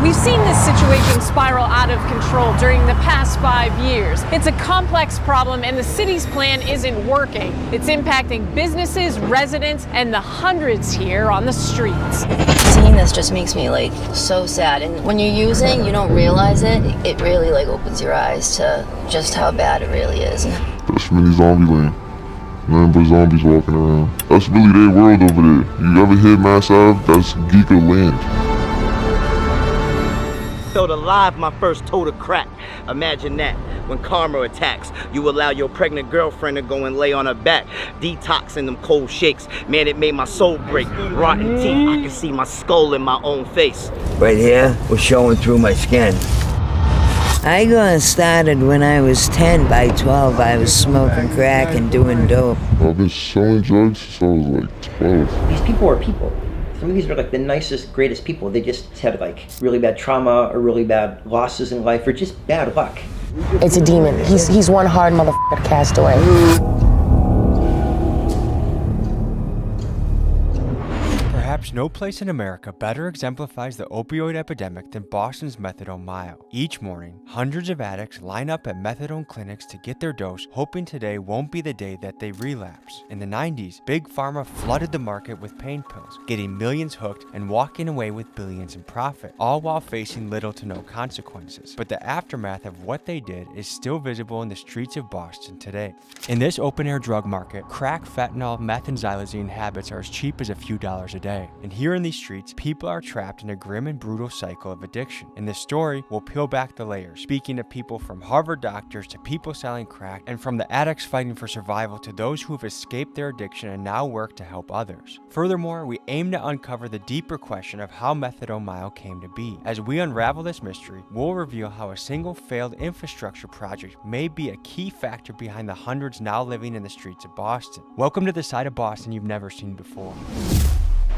We've seen this situation spiral out of control during the past 5 years. It's a complex problem and the city's plan isn't working. It's impacting businesses, residents, and the hundreds here on the streets. Seeing this just makes me like so sad, and when you're using, you don't realize it. It really like opens your eyes to just how bad it really is. That's mini zombie land. Nothing but zombies walking around. That's really their world over there. You ever hit Mass Ave? That's Geeko land. Felt alive my first tote of crack. Imagine that. When karma attacks, you allow your pregnant girlfriend to go and lay on her back, detoxing them cold shakes. Man, it made my soul break. Rotten teeth, I can see my skull in my own face. Right here was showing through my skin. I got started when I was 10. By 12, I was smoking crack and doing dope. I've been selling drugs since I was like 12. These people are people. Some of these are like the nicest, greatest people. They just had like really bad trauma or really bad losses in life or just bad luck. It's a demon. He's one hard motherfucker castaway. Perhaps no place in America better exemplifies the opioid epidemic than Boston's Methadone Mile. Each morning, hundreds of addicts line up at methadone clinics to get their dose, hoping today won't be the day that they relapse. In the 90s, Big Pharma flooded the market with pain pills, getting millions hooked and walking away with billions in profit, all while facing little to no consequences. But the aftermath of what they did is still visible in the streets of Boston today. In this open-air drug market, crack, fentanyl, meth, and xylazine habits are as cheap as a few dollars a day. And here in these streets, people are trapped in a grim and brutal cycle of addiction. In this story, we'll peel back the layers, speaking to people from Harvard doctors to people selling crack, and from the addicts fighting for survival to those who have escaped their addiction and now work to help others. Furthermore, we aim to uncover the deeper question of how Methadone Mile came to be. As we unravel this mystery, we'll reveal how a single failed infrastructure project may be a key factor behind the hundreds now living in the streets of Boston. Welcome to the side of Boston you've never seen before.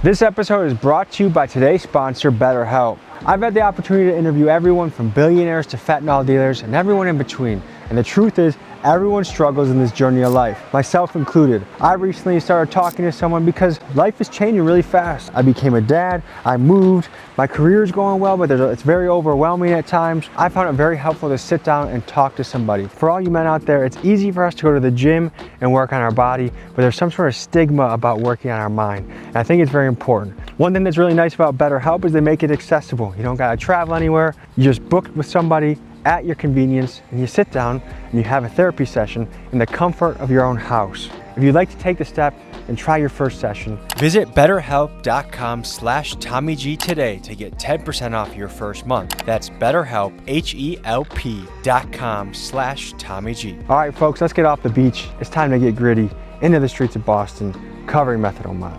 This episode is brought to you by today's sponsor, BetterHelp. I've had the opportunity to interview everyone from billionaires to fentanyl dealers and everyone in between. And the truth is, everyone struggles in this journey of life, myself included. I recently started talking to someone because life is changing really fast. I became a dad, I moved, my career is going well, but it's very overwhelming at times. I found it very helpful to sit down and talk to somebody. For all you men out there, it's easy for us to go to the gym and work on our body, but there's some sort of stigma about working on our mind. And I think it's very important. One thing that's really nice about BetterHelp is they make it accessible. You don't gotta travel anywhere. You just book with somebody at your convenience, and you sit down and you have a therapy session in the comfort of your own house. If you'd like to take the step and try your first session, visit betterhelp.com/TommyG today to get 10% off your first month. That's BetterHelp, HELP.com/TommyG. All right, folks, let's get off the beach. It's time to get gritty into the streets of Boston, covering Methadone Mile.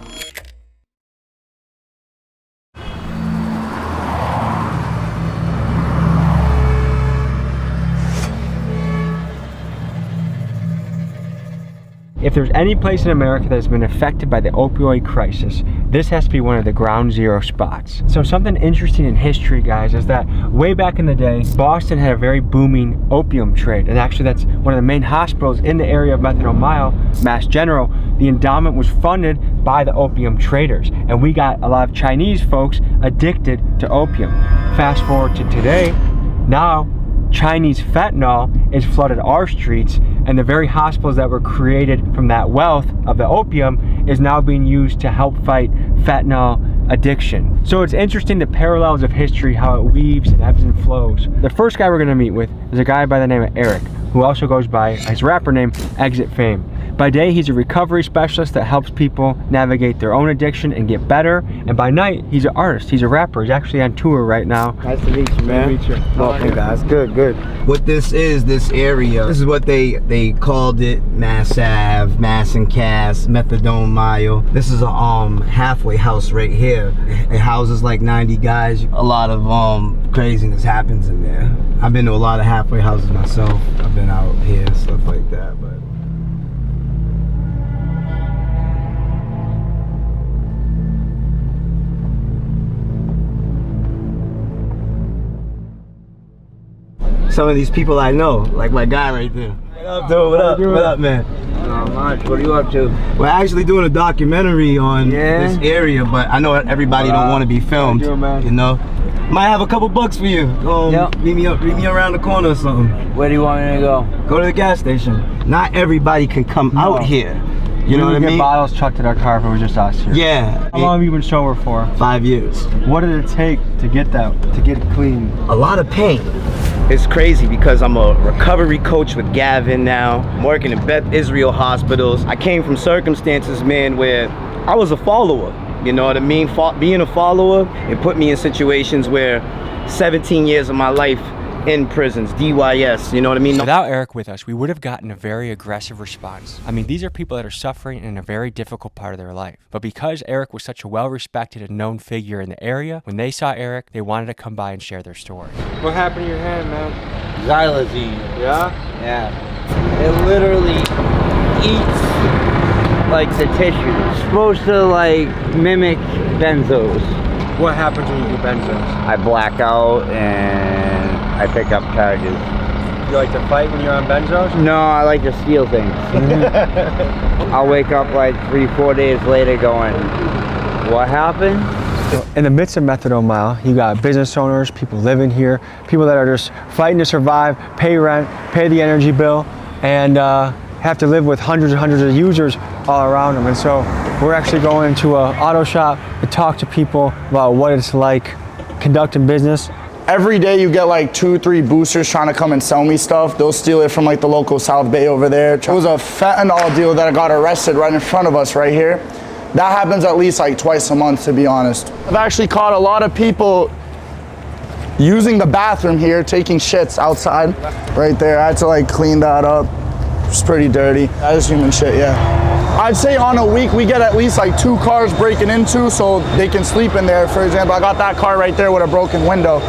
If there's any place in America that's been affected by the opioid crisis, this has to be one of the ground zero spots. So something interesting in history, guys, is that way back in the day, Boston had a very booming opium trade. And actually that's one of the main hospitals in the area of Methadone Mile, Mass General. The endowment was funded by the opium traders. And we got a lot of Chinese folks addicted to opium. Fast forward to today, now Chinese fentanyl is flooded our streets, and the very hospitals that were created from that wealth of the opium is now being used to help fight fentanyl addiction. So it's interesting the parallels of history, how it weaves and ebbs and flows. The first guy we're gonna meet with is a guy by the name of Eric, who also goes by his rapper name, Exit Fame. By day, he's a recovery specialist that helps people navigate their own addiction and get better. And by night, he's an artist. He's a rapper. He's actually on tour right now. Nice to meet you, man. Nice to meet you. Welcome, guys. Good, good. What this area, this is what they called it, Mass Ave, Mass and Cass, Methadone Mile. This is a halfway house right here. It houses like 90 guys. A lot of craziness happens in there. I've been to a lot of halfway houses myself. I've been out here, stuff like that, but some of these people I know, like my guy right there. What up, dude? What up? What up, man? Not much. What are you up to? We're actually doing a documentary on this area, but I know everybody don't want to be filmed. You know? Might have a couple bucks for you. Meet me around the corner or something. Where do you want me to go? Go to the gas station. Not everybody can come out here. You know what I mean? Get bottles chucked at our car if it was just us here. Yeah. How long have you been sober for? 5 years. What did it take to get clean? A lot of pain. It's crazy because I'm a recovery coach with Gavin now. I'm working in Beth Israel hospitals. I came from circumstances, man, where I was a follower. You know what I mean? Being a follower, it put me in situations where 17 years of my life in prisons, DYS, you know what I mean? Without Eric with us, we would have gotten a very aggressive response. I mean, these are people that are suffering in a very difficult part of their life. But because Eric was such a well-respected and known figure in the area, when they saw Eric, they wanted to come by and share their story. What happened to your hand, man? Xylazine. Yeah? Yeah. It literally eats like the tissue. It's supposed to like mimic benzos. What happens when you do benzos? I black out and I pick up charges. You like to fight when you're on benzos? No, I like to steal things. I'll wake up like 3-4 days later going, what happened? In the midst of Methadone Mile, you got business owners, people living here, people that are just fighting to survive, pay rent, pay the energy bill, and have to live with hundreds and hundreds of users all around them. And so we're actually going to an auto shop to talk to people about what it's like conducting business. Every day you get like 2-3 boosters trying to come and sell me stuff. They'll steal it from like the local South Bay over there. It was a fentanyl deal that got arrested right in front of us right here. That happens at least like twice a month, to be honest. I've actually caught a lot of people using the bathroom here, taking shits outside right there. I had to like clean that up. It's pretty dirty. That is human shit, yeah. I'd say on a week we get at least like 2 cars breaking into so they can sleep in there. For example, I got that car right there with a broken window.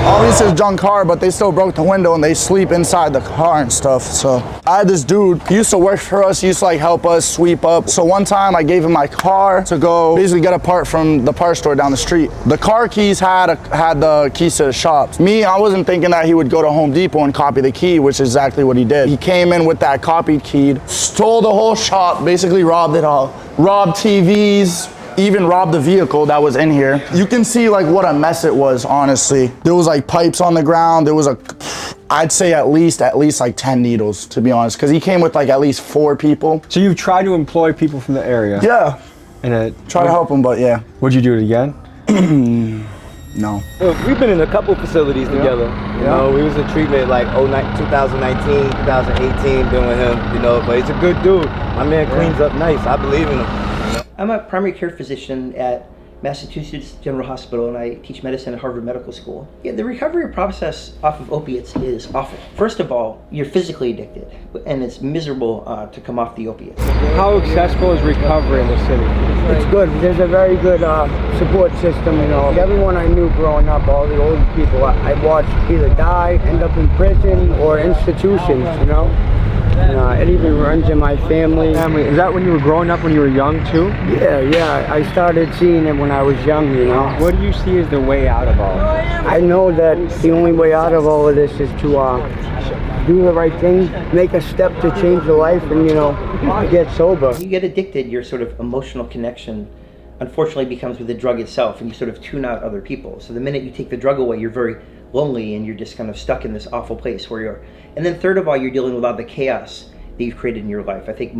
Obviously it's a junk car, but they still broke the window and they sleep inside the car and stuff. So I had this dude, he used to work for us, he used to like help us sweep up. So one time I gave him my car to go basically get a part from the parts store down the street. The car keys had the keys to the shop. Me, I wasn't thinking that he would go to Home Depot and copy the key, which is exactly what he did. He came in with that copied key, stole the whole shop, basically robbed it all. Robbed TVs, even robbed the vehicle that was in here. You can see like what a mess it was, honestly. There was like pipes on the ground. There was I'd say at least like 10 needles, to be honest, because he came with like at least 4 people. So you've tried to employ people from the area? Yeah. And try to help them, but yeah. Would you do it again? No. We've been in a couple facilities together. You know, we was in treatment like 2019, 2018, been with him, you know, but he's a good dude. My man cleans up nice. I believe in him. I'm a primary care physician at Massachusetts General Hospital, and I teach medicine at Harvard Medical School. Yeah, the recovery process off of opiates is awful. First of all, you're physically addicted, and it's miserable to come off the opiates. How accessible is recovery in the city? It's good. There's a very good support system, you know. Everyone I knew growing up, all the old people I watched either die, end up in prison, or institutions, you know. It even runs in my family. Is that when you were growing up, when you were young too? Yeah. I started seeing it when I was young, you know. What do you see as the way out of all of this? I know that the only way out of all of this is to do the right thing, make a step to change your life, and, you know, get sober. When you get addicted, your sort of emotional connection unfortunately becomes with the drug itself, and you sort of tune out other people. So the minute you take the drug away, you're very lonely and you're just kind of stuck in this awful place where you're. And then third of all, you're dealing with all the chaos that you've created in your life. I think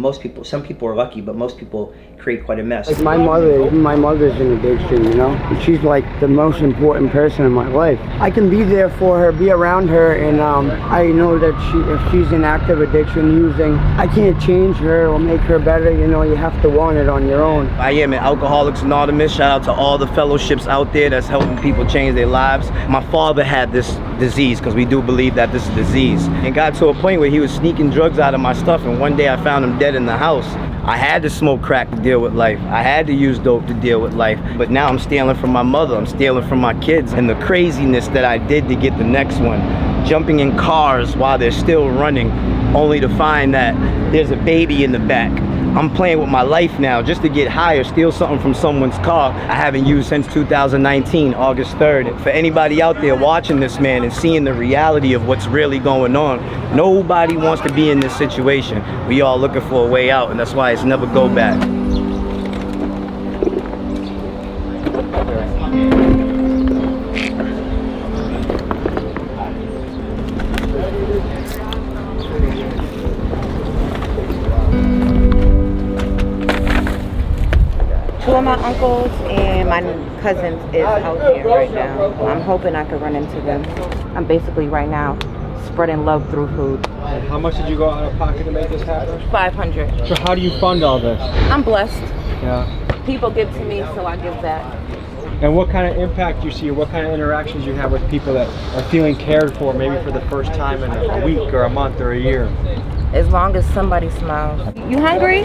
some people are lucky, but most people create quite a mess. Like my mother's in addiction, you know? And she's like the most important person in my life. I can be there for her, be around her, and I know that if she's in active addiction using, I can't change her or make her better, you know, you have to want it on your own. I am an Alcoholics Anonymous. Shout out to all the fellowships out there that's helping people change their lives. My father had this disease, because we do believe that this is a disease, and got to a point where he was sneaking drugs out of my stuff, and one day I found him dead in the house. I had to smoke crack to deal with life. I had to use dope to deal with life. But now I'm stealing from my mother, I'm stealing from my kids, and the craziness that I did to get the next one. Jumping in cars while they're still running, only to find that there's a baby in the back. I'm playing with my life now just to get high or steal something from someone's car I haven't used since 2019, August 3rd. For anybody out there watching this, man, and seeing the reality of what's really going on, nobody wants to be in this situation. We all looking for a way out, and that's why it's never go back. my uncles and my cousins is out here right now. I'm hoping I could run into them. I'm basically right now spreading love through food. How much did you go out of pocket to make this happen? $500. So how do you fund all this? I'm blessed. Yeah. People give to me, so I give back. And what kind of impact do you see, or what kind of interactions you have with people that are feeling cared for, maybe for the first time in a week or a month or a year? As long as somebody smiles. You hungry?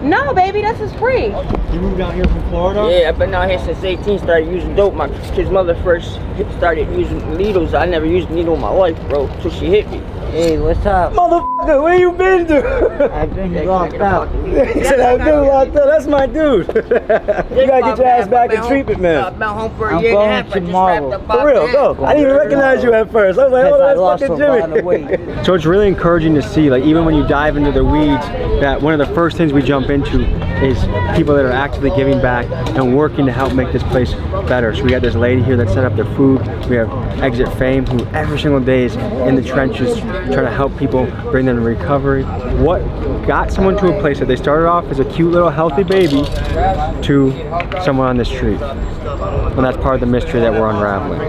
No, baby, this is free. You moved out here from Florida? Yeah, I've been out here since 18, started using dope. My kid's mother first started using needles. I never used a needle in my life, bro, till she hit me. Hey, what's up? Motherfucker, where you been to? I've been locked up. He said, I've been locked up. That's my dude. You gotta get your ass back in treatment, man. I've been home for a year and a half. Tomorrow. For real, go. I didn't even recognize you at first. I was like, oh, that's fucking Jimmy. So it's really encouraging to see, like, even when you dive into the weeds, that one of the first things we jump into is people that are actively giving back and working to help make this place better. So we got this lady here that set up their food. We have Exit Fame, who every single day is in the trenches trying to help people, bring them to recovery. What got someone to a place that they started off as a cute little healthy baby to someone on the street? And that's part of the mystery that we're unraveling.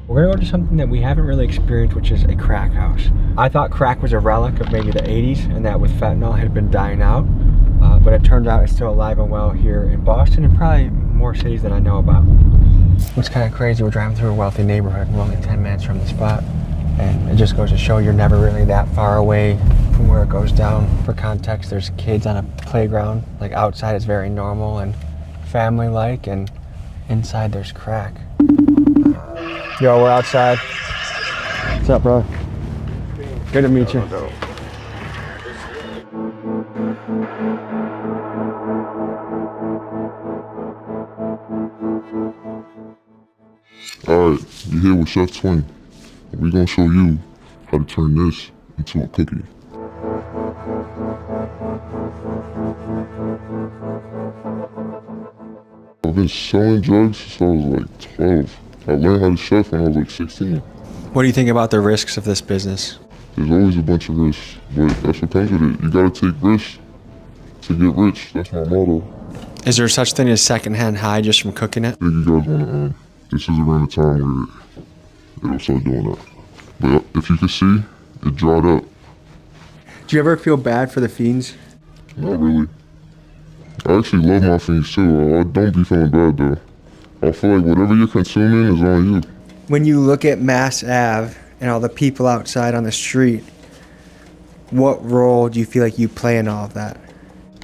We're gonna go to something that we haven't really experienced, which is a crack house. I thought crack was a relic of maybe the 80s and that with fentanyl it had been dying out, but it turns out it's still alive and well here in Boston and probably more cities than I know about. What's kind of crazy, we're driving through a wealthy neighborhood. We're only 10 minutes from the spot, and it just goes to show you're never really that far away from where it goes down. For context, there's kids on a playground. Like outside it's very normal and family-like, and inside there's crack. Yo, we're outside. What's up, bro? Good to meet you. Alright, you're here with Chef Twin. We're gonna show you how to turn this into a cookie. I've been selling drugs since I was like 12. I learned how to chef when I was like 16. What do you think about the risks of this business? There's always a bunch of risks, but that's what comes with it. You gotta take risks to get rich. That's my motto. Is there such thing as secondhand high just from cooking it? I think you guys wanna, this is around the time where it'll start doing that. But if you can see, it dried up. Do you ever feel bad for the fiends? Not really. I actually love my fiends too. I don't be feeling bad though. I feel like whatever you're consuming is on you. When you look at Mass Ave and all the people outside on the street, what role do you feel like you play in all of that?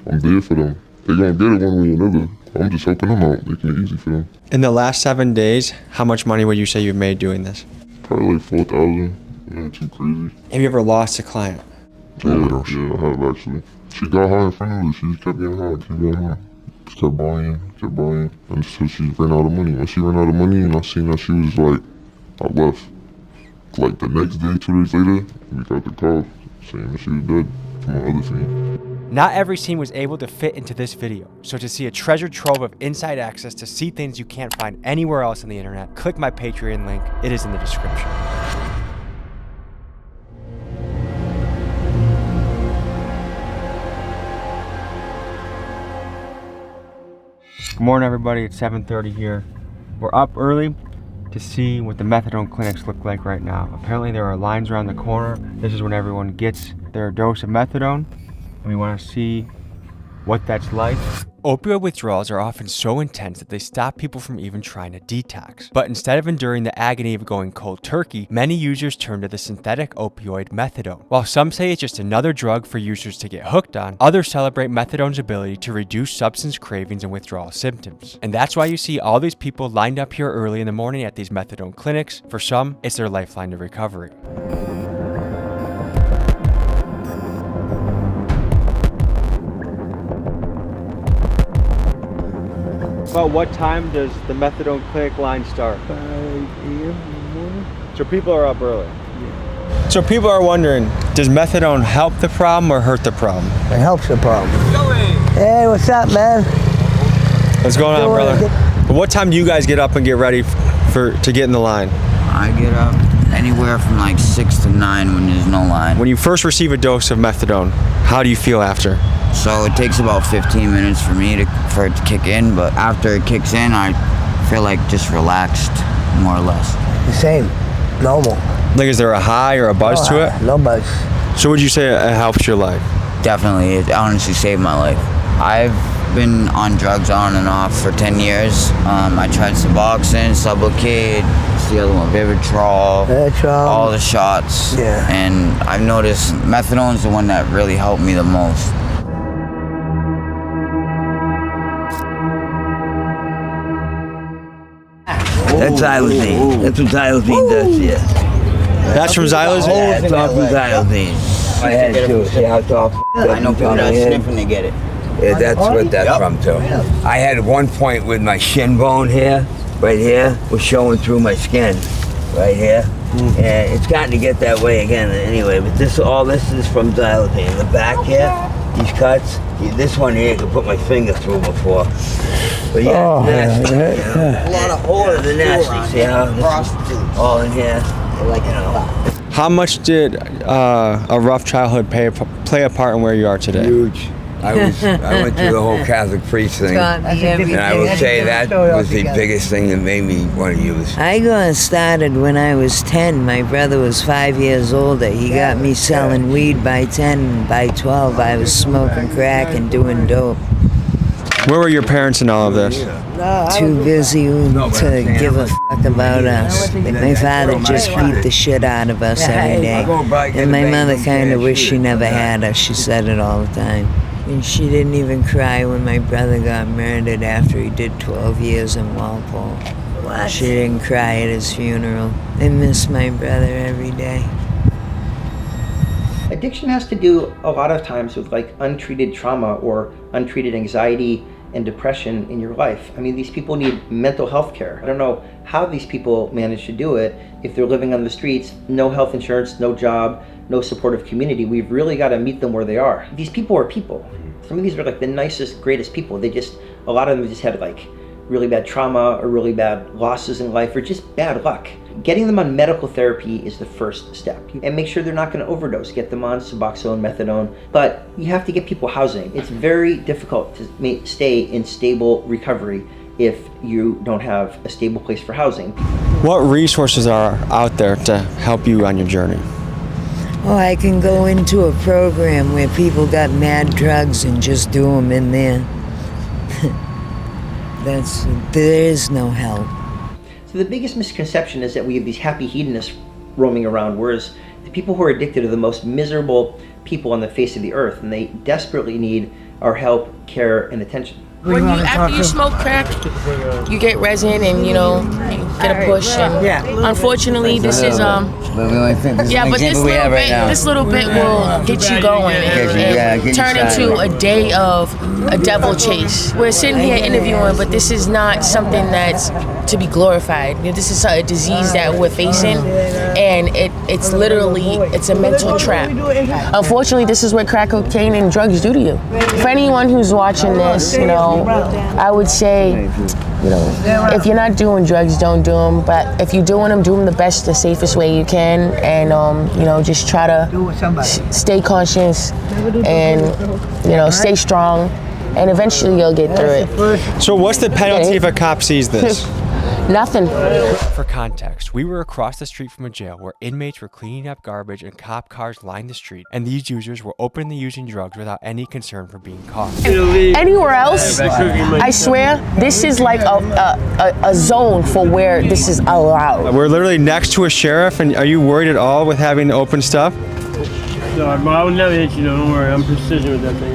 I'm there for them. They're gonna get it one way or another. I'm just helping them out, making it easy for them. In the last 7 days, how much money would you say you've made doing this? Probably like 4,000. Not too crazy. Have you ever lost a client? Yeah, I have actually. She got high in front of her. She just kept getting high, kept getting high. She kept buying, until she ran out of money. When she ran out of money and I seen that she was like, I left. Like the next day, 2 days later, we got the call saying that she was dead from my other fiend. Not every scene was able to fit into this video, so to see a treasure trove of inside access to see things you can't find anywhere else on the internet, click my Patreon link. It is in the description. Good morning, everybody. It's 7:30 here. We're up early to see what the methadone clinics look like right now. Apparently there are lines around the corner. This is when everyone gets their dose of methadone, and we want to see what that's like. Opioid withdrawals are often so intense that they stop people from even trying to detox. But instead of enduring the agony of going cold turkey, many users turn to the synthetic opioid methadone. While some say it's just another drug for users to get hooked on, others celebrate methadone's ability to reduce substance cravings and withdrawal symptoms. And that's why you see all these people lined up here early in the morning at these methadone clinics. For some, it's their lifeline to recovery. About what time does the methadone clinic line start? 5 a.m. in the morning. So people are up early. Yeah. So people are wondering, does methadone help the problem or hurt the problem? It helps the problem. Hey, what's up, man? What's going on, brother? What time do you guys get up and get ready to get in the line? I get up anywhere from like 6 to 9 when there's no line. When you first receive a dose of methadone, how do you feel after? So it takes about 15 minutes for it to kick in, but after it kicks in, I feel like just relaxed, more or less. The same, normal. Like, is there a high or a buzz to it? No buzz. So would you say it helps your life? Definitely, it honestly saved my life. I've been on drugs on and off for 10 years. I tried Suboxone, Sublocade, what's the other one, Vivitrol, all the shots. Yeah. And I've noticed methadone's the one that really helped me the most. That's xylazine. That's what xylazine does, yeah. That's from xylazine? Yeah, it's all from xylazine. My head too. See how it's all I know people that are sniffing to get it. Yeah, that's what that's from too. I had one point with my shin bone here, right here, was showing through my skin, right here. And it's gotten to get that way again anyway, but all this is from xylazine. The back here, these cuts, this one here I could put my finger through before. But yeah, nasty. A lot of holes. They're nasty, see how this is all in here, like, you know. How much did a rough childhood play a part in where you are today? Huge. I went through the whole Catholic priest thing, and I will say that was the biggest thing that made me want to use. I got started when I was 10. My brother was 5 years older. He got me selling weed by 10. By 12, I was smoking crack and doing dope. Where were your parents in all of this? Too busy to give a fuck about us. My father just beat the shit out of us every day. And my mother kind of wished she never had us. She said it all the time. And she didn't even cry when my brother got murdered after he did 12 years in Walpole. What? She didn't cry at his funeral. I miss my brother every day. Addiction has to do a lot of times with like untreated trauma or untreated anxiety and depression in your life. I mean, these people need mental health care. I don't know how these people manage to do it if they're living on the streets, no health insurance, no job, no supportive community. We've really got to meet them where they are. These people are people. Some of these are like the nicest, greatest people. A lot of them just had like really bad trauma or really bad losses in life or just bad luck. Getting them on medical therapy is the first step. And make sure they're not going to overdose. Get them on Suboxone, Methadone. But you have to get people housing. It's very difficult to stay in stable recovery if you don't have a stable place for housing. What resources are out there to help you on your journey? Oh, I can go into a program where people got mad drugs and just do them in there. There is no help. So the biggest misconception is that we have these happy hedonists roaming around, whereas the people who are addicted are the most miserable people on the face of the earth, and they desperately need our help, care, and attention. After you smoke crack, you get resin and you get a push. And unfortunately, this is this little bit will get you going and turn into a day of a devil chase. We're sitting here interviewing, but this is not something that's to be glorified. This is a disease that we're facing, and it's a mental trap. Unfortunately, this is what crack cocaine and drugs do to you. For anyone who's watching this, I would say, if you're not doing drugs, don't do them. But if you're doing them, do them the safest way you can, and just try to stay conscious and stay strong, and eventually you'll get through it. So what's the penalty if a cop sees this? Nothing. For context, we were across the street from a jail where inmates were cleaning up garbage and cop cars lined the street, and these users were openly using drugs without any concern for being caught. Anywhere else, I swear, this is like a zone for where this is allowed. We're literally next to a sheriff, and are you worried at all with having open stuff? No, I would never hit you, don't worry. I'm precision with that thing.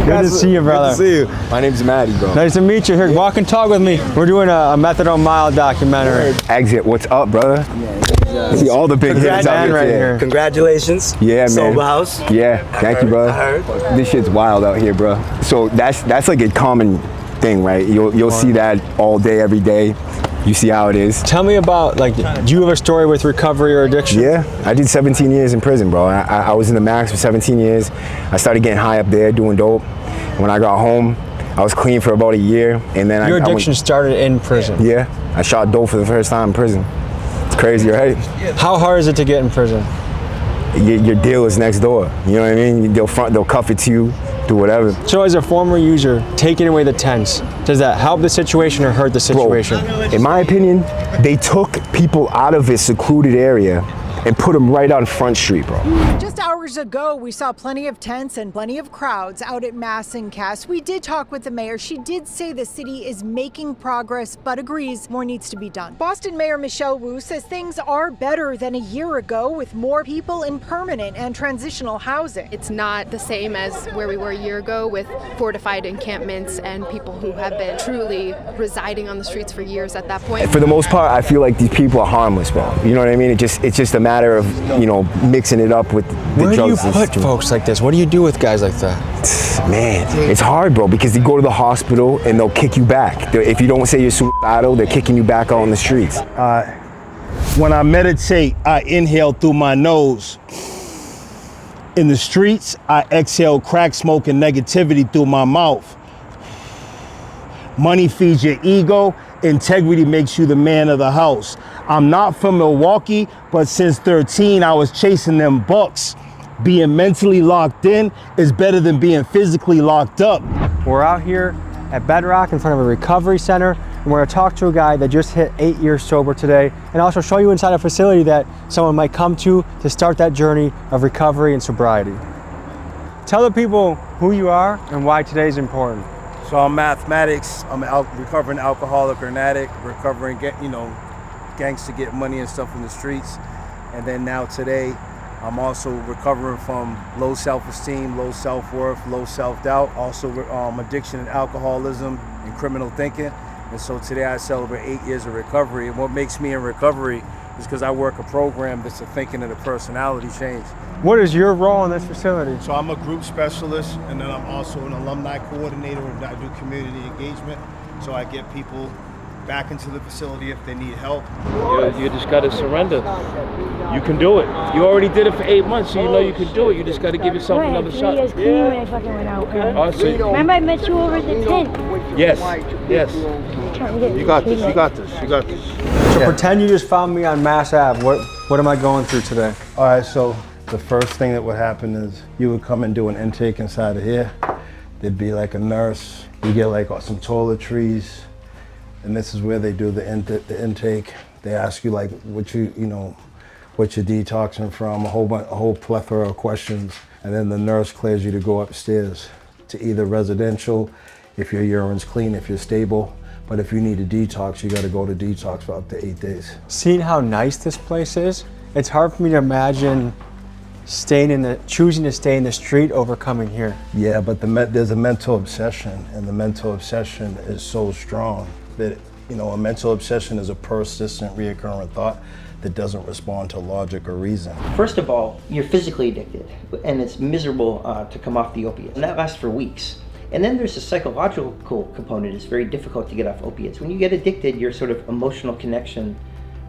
Good to see you, brother. Good to see you. My name's Matty, bro. Nice to meet you. Here, walk and talk with me. We're doing a Methadone Mile documentary. Exit, what's up, brother? See all the big hitters out right here. Congratulations. Yeah, man. Sober house. Yeah, thank you, bro. I heard. This shit's wild out here, bro. So that's like a common thing, right? You'll see that all day, every day. You see how it is. Tell me about, do you have a story with recovery or addiction? Yeah, I did 17 years in prison, bro. I was in the max for 17 years. I started getting high up there, doing dope. When I got home, I was clean for about a year, and then Your addiction started in prison. Yeah, I shot dope for the first time in prison. It's crazy, right? How hard is it to get in prison? Your deal is next door. You know what I mean? They'll cuff it to you, do whatever. So as a former user, taking away the tents, does that help the situation or hurt the situation? Bro, in my opinion, they took people out of a secluded area and put them right on Front Street, bro. Just hours ago, we saw plenty of tents and plenty of crowds out at Mass and Cass. We did talk with the mayor. She did say the city is making progress, but agrees more needs to be done. Boston Mayor Michelle Wu says things are better than a year ago with more people in permanent and transitional housing. It's not the same as where we were a year ago with fortified encampments and people who have been truly residing on the streets for years at that point. For the most part, I feel like these people are harmless, bro. You know what I mean? It's just a matter of, you know, mixing it up with the Where drugs. do you put folks like this? What do you do with guys like that? Man, it's hard, bro, because you go to the hospital and they'll kick you back. If you don't say you're suicidal, they're kicking you back out on the streets. When I meditate, I inhale through my nose. In the streets, I exhale crack smoke and negativity through my mouth. Money feeds your ego. Integrity makes you the man of the house. I'm not from Milwaukee, but since 13, I was chasing them bucks. Being mentally locked in is better than being physically locked up. We're out here at Bedrock in front of a recovery center, and we're gonna talk to a guy that just hit 8 years sober today, and also show you inside a facility that someone might come to start that journey of recovery and sobriety. Tell the people who you are and why today is important. So I'm mathematics. I'm a recovering alcoholic or an addict, recovering, gangster get money and stuff in the streets. And then now today, I'm also recovering from low self-esteem, low self-worth, low self-doubt, also addiction and alcoholism and criminal thinking. And so today I celebrate 8 years of recovery. And what makes me in recovery is because I work a program that's a thinking and a personality change. What is your role in this facility? So I'm a group specialist, and then I'm also an alumni coordinator, and I do community engagement. So I get people back into the facility if they need help. You just gotta surrender. You can do it. You already did it for 8 months, so you know you can do it. You just gotta give yourself another shot. 3 years clean when I fucking went out. Okay. Remember I met you over at the tent? Yes. You got this, you got this, you got this. So pretend you just found me on Mass Ave. What am I going through today? All right, so the first thing that would happen is you would come and do an intake inside of here. There'd be like a nurse. You get like some toiletries, and this is where they do the intake. They ask you like what you're detoxing from, a whole plethora of questions, and then the nurse clears you to go upstairs to either residential, if your urine's clean, if you're stable. But if you need a detox, you got to go to detox for up to 8 days. Seeing how nice this place is, it's hard for me to imagine choosing to stay in the street over coming here. Yeah, but there's a mental obsession, and the mental obsession is so strong that, a mental obsession is a persistent, reoccurring thought that doesn't respond to logic or reason. First of all, you're physically addicted, and it's miserable to come off the opiates, and that lasts for weeks. And then there's a psychological component. It's very difficult to get off opiates. When you get addicted, your sort of emotional connection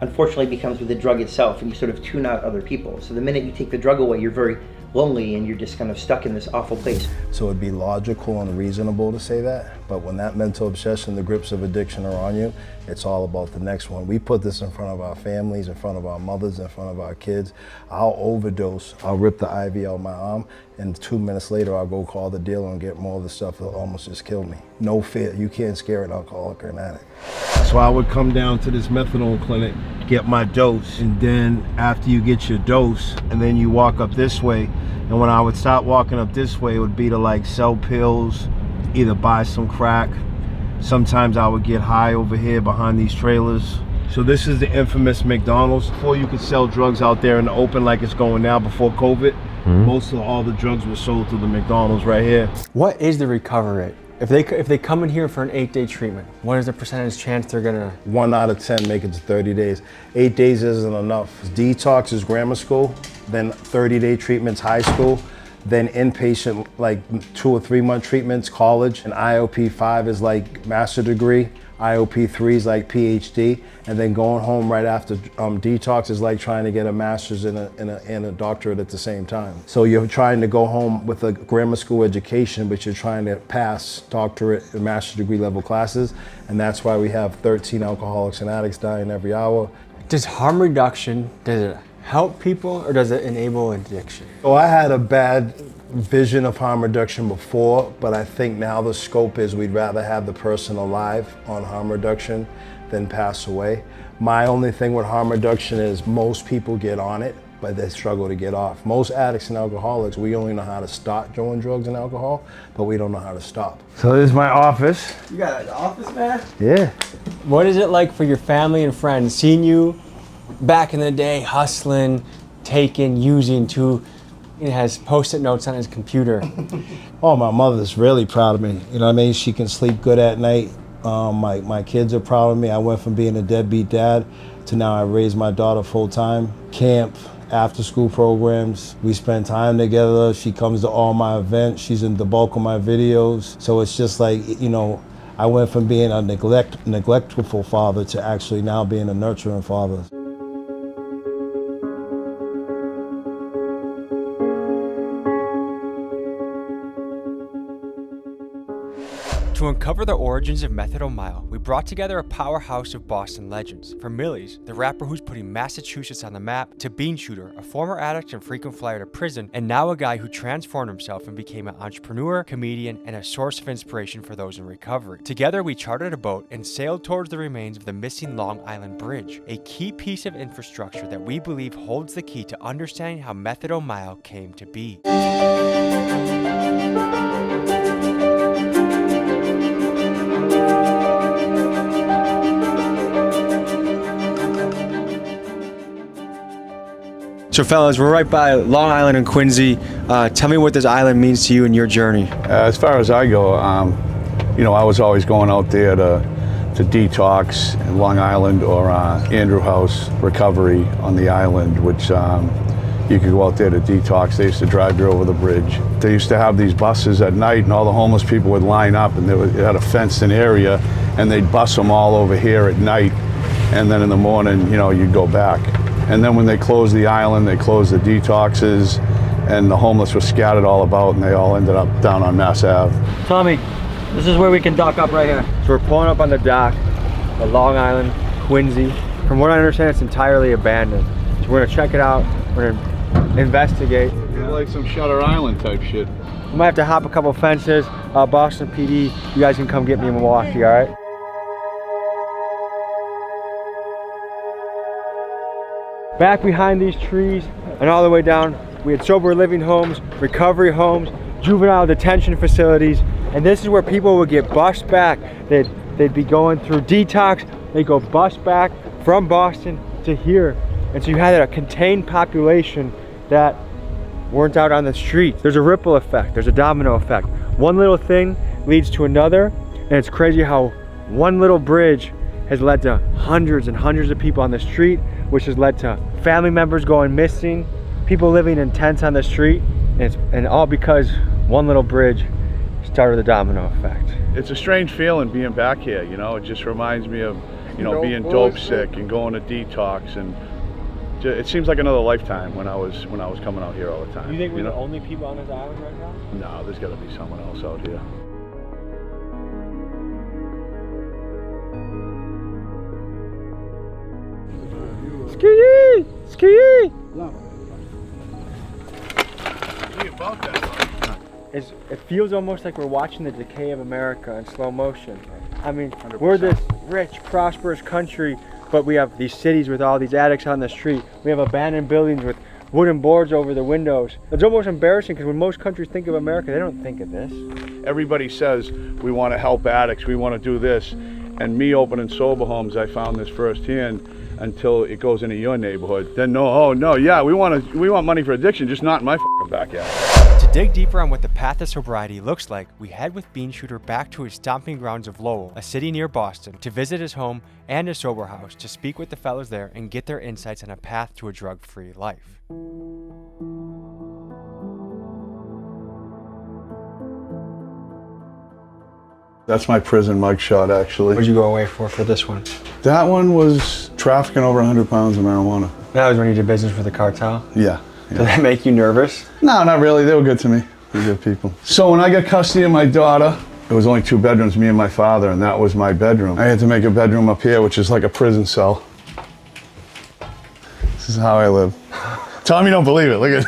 unfortunately becomes with the drug itself, and you sort of tune out other people. So the minute you take the drug away, you're very lonely and you're just kind of stuck in this awful place. So it'd be logical and reasonable to say that, but when that mental obsession, the grips of addiction are on you, it's all about the next one. We put this in front of our families, in front of our mothers, in front of our kids. I'll overdose, I'll rip the IV out my arm, and 2 minutes later I'll go call the dealer and get more of the stuff that'll almost just kill me. No fear, you can't scare an alcoholic or an addict. So I would come down to this methadone clinic, get my dose, and then after you get your dose, and then you walk up this way, and when I would stop walking up this way, it would be to like sell pills, either buy some crack. Sometimes I would get high over here behind these trailers. So this is the infamous McDonald's. Before you could sell drugs out there in the open like it's going now before COVID, most of all the drugs were sold through the McDonald's right here. What is the recovery rate? If they come in here for an 8-day treatment, what is the percentage chance they're gonna? 1 out of 10 make it to 30 days. 8 days isn't enough. Detox is grammar school, then 30-day treatments high school, then inpatient like 2 or 3 month treatments college, and IOP 5 is like master degree. IOP3 is like PhD, and then going home right after detox is like trying to get a master's and a doctorate at the same time. So you're trying to go home with a grammar school education, but you're trying to pass doctorate and master's degree level classes, and that's why we have 13 alcoholics and addicts dying every hour. Does harm reduction, does it help people or does it enable addiction? So I had a bad vision of harm reduction before, but I think now the scope is we'd rather have the person alive on harm reduction than pass away. My only thing with harm reduction is most people get on it, but they struggle to get off. Most addicts and alcoholics, we only know how to start doing drugs and alcohol, but we don't know how to stop. So this is my office. You got an office, man? Yeah. What is it like for your family and friends seeing you back in the day hustling, taking, using to, he has post-it notes on his computer. Oh, my mother's really proud of me. You know what I mean? She can sleep good at night. My kids are proud of me. I went from being a deadbeat dad to now I raise my daughter full time. Camp, after school programs. We spend time together. She comes to all my events. She's in the bulk of my videos. So it's just like, you know, I went from being a neglectful father to actually now being a nurturing father. To uncover the origins of Methadone, we brought together a powerhouse of Boston legends. From Millie's, the rapper who's putting Massachusetts on the map, to Bean Shooter, a former addict and frequent flyer to prison, and now a guy who transformed himself and became an entrepreneur, comedian, and a source of inspiration for those in recovery. Together, we chartered a boat and sailed towards the remains of the missing Long Island Bridge, a key piece of infrastructure that we believe holds the key to understanding how Methadone came to be. So fellas, we're right by Long Island and Quincy. Tell me what this island means to you in your journey. As far as I go, you know, I was always going out there to detox in Long Island or Andrew House Recovery on the island, which you could go out there to detox. They used to drive you over the bridge. They used to have these buses at night and all the homeless people would line up, and it had a fenced-in area, and they'd bus them all over here at night, and then in the morning, you know, you'd go back. And then when they closed the island, they closed the detoxes, and the homeless were scattered all about, and they all ended up down on Mass Ave. Tommy, this is where we can dock up right here. So we're pulling up on the dock, the Long Island, Quincy. From what I understand, it's entirely abandoned. So we're gonna check it out, we're gonna investigate. It's like some Shutter Island type shit. We might have to hop a couple fences. Boston PD, you guys can come get me in Milwaukee, all right? Back behind these trees and all the way down, we had sober living homes, recovery homes, juvenile detention facilities, and this is where people would get bused back. They'd be going through detox, they'd go bust back from Boston to here. And so you had a contained population that weren't out on the streets. There's a ripple effect, there's a domino effect. One little thing leads to another, and it's crazy how one little bridge has led to hundreds and hundreds of people on the street, which has led to family members going missing, people living in tents on the street, and all because one little bridge started the domino effect. It's a strange feeling being back here, you know. It just reminds me of, you know, being dope sick and going to detox, and it seems like another lifetime when I was coming out here all the time. You think we're the only people on this island right now? No, there's got to be someone else out here. Ski! Ski! It feels almost like we're watching the decay of America in slow motion. I mean, 100%. We're this rich, prosperous country, but we have these cities with all these addicts on the street. We have abandoned buildings with wooden boards over the windows. It's almost embarrassing because when most countries think of America, they don't think of this. Everybody says we want to help addicts, we want to do this. And me opening sober homes, I found this firsthand until it goes into your neighborhood. Then we want money for addiction, just not in my fucking backyard. To dig deeper on what the path of sobriety looks like, we head with Bean Shooter back to his stomping grounds of Lowell, a city near Boston, to visit his home and his sober house, to speak with the fellows there and get their insights on a path to a drug-free life. That's my prison mugshot, actually. What'd you go away for this one? That one was trafficking over 100 pounds of marijuana. That was when you did business for the cartel? Yeah. Did that make you nervous? No, not really. They were good to me. They were good people. So when I got custody of my daughter, it was only 2 bedrooms, me and my father, and that was my bedroom. I had to make a bedroom up here, which is like a prison cell. This is how I live. Tommy don't believe it. Look at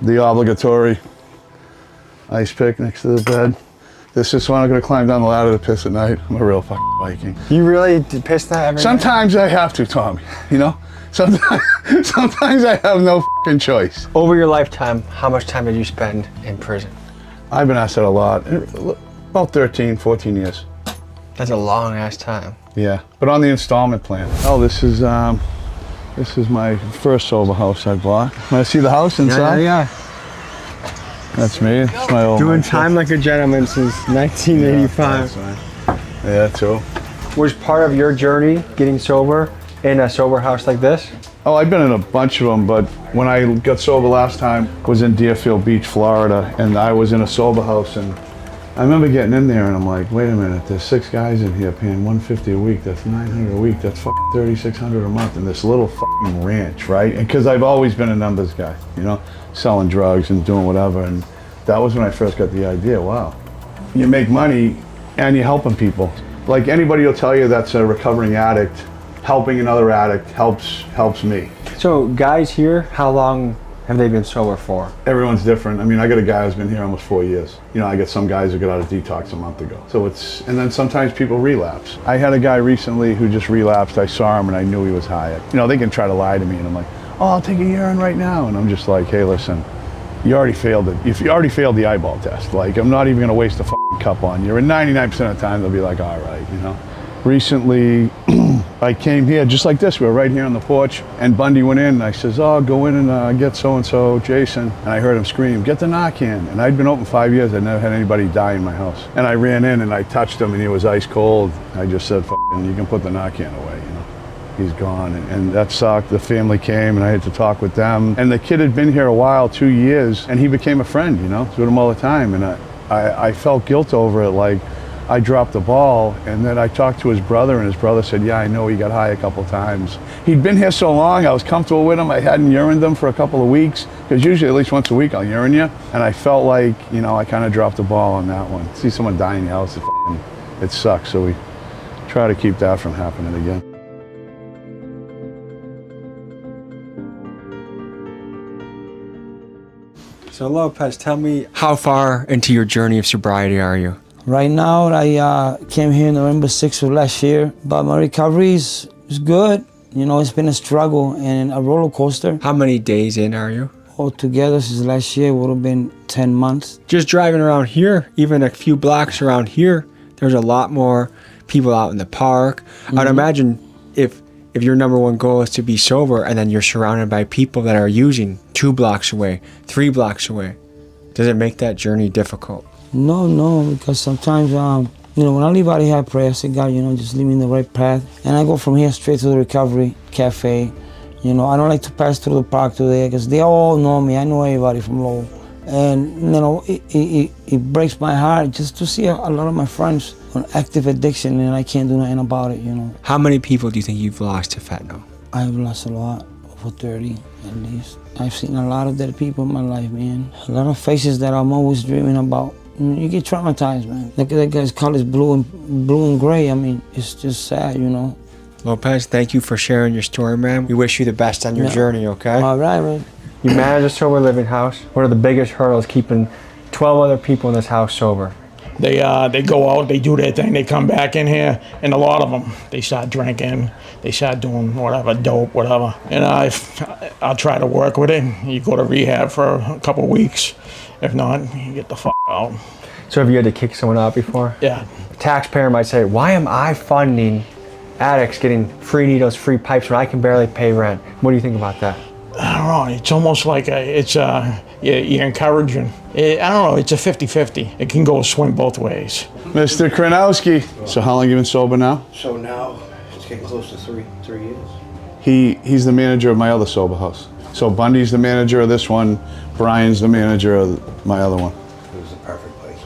the obligatory ice pick next to the bed. This is when I'm gonna climb down the ladder to piss at night. I'm a real fucking Viking. You really piss that every Sometimes I have to, Tommy, you know? Sometimes I have no fucking choice. Over your lifetime, how much time did you spend in prison? I've been asked that a lot. About 13, 14 years. That's a long ass time. Yeah, but on the installment plan. Oh, this is my first sober house I bought. Want to see the house inside? Yeah. That's me. It's my old Doing mindset. time like a gentleman since 1985. Yeah, too. Was part of your journey getting sober in a sober house like this? Oh, I've been in a bunch of them, but when I got sober last time, was in Deerfield Beach, Florida, and I was in a sober house, and I remember getting in there, and I'm like, wait a minute, there's 6 guys in here paying $150 a week, that's $900 a week, that's fucking $3,600 a month in this little fucking ranch, right? And because I've always been a numbers guy, you know, selling drugs and doing whatever, and that was when I first got the idea, wow, you make money and you're helping people. Like anybody will tell you that's a recovering addict, helping another addict helps me. So guys here, how long have they been sober for? Everyone's different. I mean, I got a guy who's been here almost 4 years. You know, I got some guys who got out of detox a month ago. So and then sometimes people relapse. I had a guy recently who just relapsed. I saw him and I knew he was high. You know, they can try to lie to me and I'm like, oh, I'll take a urine right now. And I'm just like, hey, listen, you already failed it. If you already failed the eyeball test, like I'm not even gonna waste a fucking cup on you. And 99% of the time they'll be like, all right, you know. Recently, I came here just like this. We were right here on the porch, and Bundy went in, and I says, oh, go in and get so-and-so, Jason. And I heard him scream, get the Narcan. And I'd been open 5 years. I'd never had anybody die in my house. And I ran in, and I touched him, and he was ice cold. I just said, fucking, you can put the Narcan away, you know. He's gone, and that sucked. The family came, and I had to talk with them. And the kid had been here a while, 2 years, and he became a friend, you know. I was with him all the time, and I felt guilt over it, like, I dropped the ball, and then I talked to his brother, and his brother said, yeah, I know he got high a couple times. He'd been here so long, I was comfortable with him. I hadn't urined him for a couple of weeks, because usually at least once a week I'll urine you. And I felt like, you know, I kind of dropped the ball on that one. See someone die in your house, it sucks, so we try to keep that from happening again. So Lopez, tell me, how far into your journey of sobriety are you? Right now, I came here November 6th of last year, but my recovery is good. You know, it's been a struggle and a roller coaster. How many days in are you? Altogether, since last year, it would have been 10 months. Just driving around here, even a few blocks around here, there's a lot more people out in the park. I'd imagine if your number one goal is to be sober and then you're surrounded by people that are using 2 blocks away, 3 blocks away, does it make that journey difficult? No, because sometimes, you know, when I leave out of here, I pray, I say, God, you know, just lead me in the right path. And I go from here straight to the recovery cafe. You know, I don't like to pass through the park today because they all know me. I know everybody from Lowell. And, you know, it breaks my heart just to see a lot of my friends on active addiction and I can't do nothing about it, you know. How many people do you think you've lost to fentanyl? I've lost a lot, over 30 at least. I've seen a lot of dead people in my life, man. A lot of faces that I'm always dreaming about. You get traumatized, man. Like that guy's colors blue and gray. I mean, it's just sad, you know. Lopez, thank you for sharing your story, man. We wish you the best on your journey, okay? All right, man. You manage a sober living house. What are the biggest hurdles keeping 12 other people in this house sober? They go out, they do their thing, they come back in here, and a lot of them, they start drinking, they start doing whatever, dope, whatever. And I'll try to work with it. You go to rehab for a couple of weeks. If not, you get the fuck out. So have you had to kick someone out before? Yeah. A taxpayer might say, why am I funding addicts getting free needles, free pipes when I can barely pay rent? What do you think about that? I don't know, it's almost like you're encouraging. I don't know, it's a 50-50. It can go swing both ways. Mr. Kranowski. So how long you been sober now? So now, it's getting close to three years. He's the manager of my other sober house. So Bundy's the manager of this one, Brian's the manager of my other one. It was the perfect place.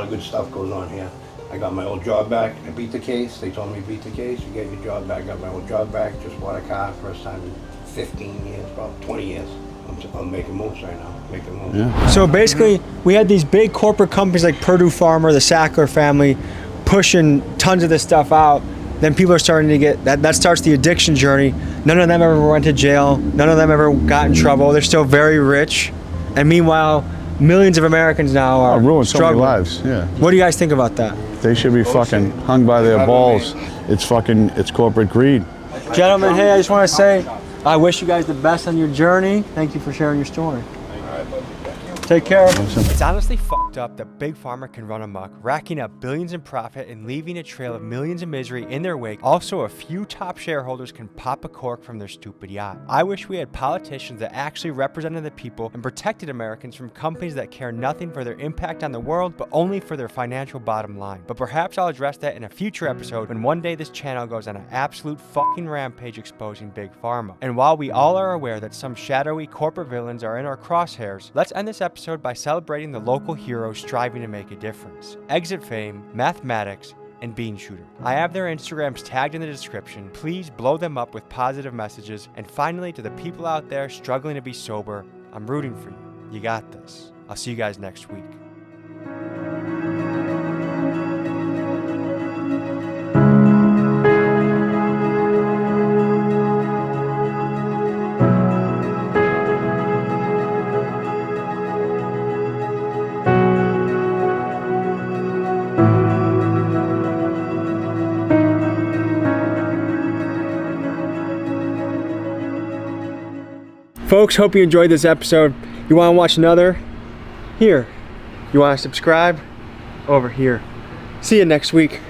lot of good stuff goes on here. I got my old job back. I beat the case. They told me beat the case. You get your job back. Got my old job back. Just bought a car. First time in 15 years, probably 20 years. I'm making moves right now. Making moves. Yeah. So basically, we had these big corporate companies like Purdue Pharma, the Sackler family, pushing tons of this stuff out. Then people are starting to get, that starts the addiction journey. None of them ever went to jail. None of them ever got in trouble. They're still very rich. And meanwhile, millions of Americans now are ruined so many struggling. lives, yeah. What do you guys think about that? They should be fucking hung by their balls. It's corporate greed. Gentlemen, hey, I just want to say, I wish you guys the best on your journey. Thank you for sharing your story. Take care. It's honestly fucked up that Big Pharma can run amok, racking up billions in profit and leaving a trail of millions in misery in their wake. Also, a few top shareholders can pop a cork from their stupid yacht. I wish we had politicians that actually represented the people and protected Americans from companies that care nothing for their impact on the world, but only for their financial bottom line. But perhaps I'll address that in a future episode when one day this channel goes on an absolute fucking rampage exposing Big Pharma. And while we all are aware that some shadowy corporate villains are in our crosshairs, let's end this episode by celebrating the local heroes striving to make a difference. Exit Fame, Mathematics, and Bean Shooter. I have their Instagrams tagged in the description. Please blow them up with positive messages. And finally, to the people out there struggling to be sober, I'm rooting for you. You got this. I'll see you guys next week. Folks, hope you enjoyed this episode. You want to watch another? Here. You want to subscribe? Over here. See you next week.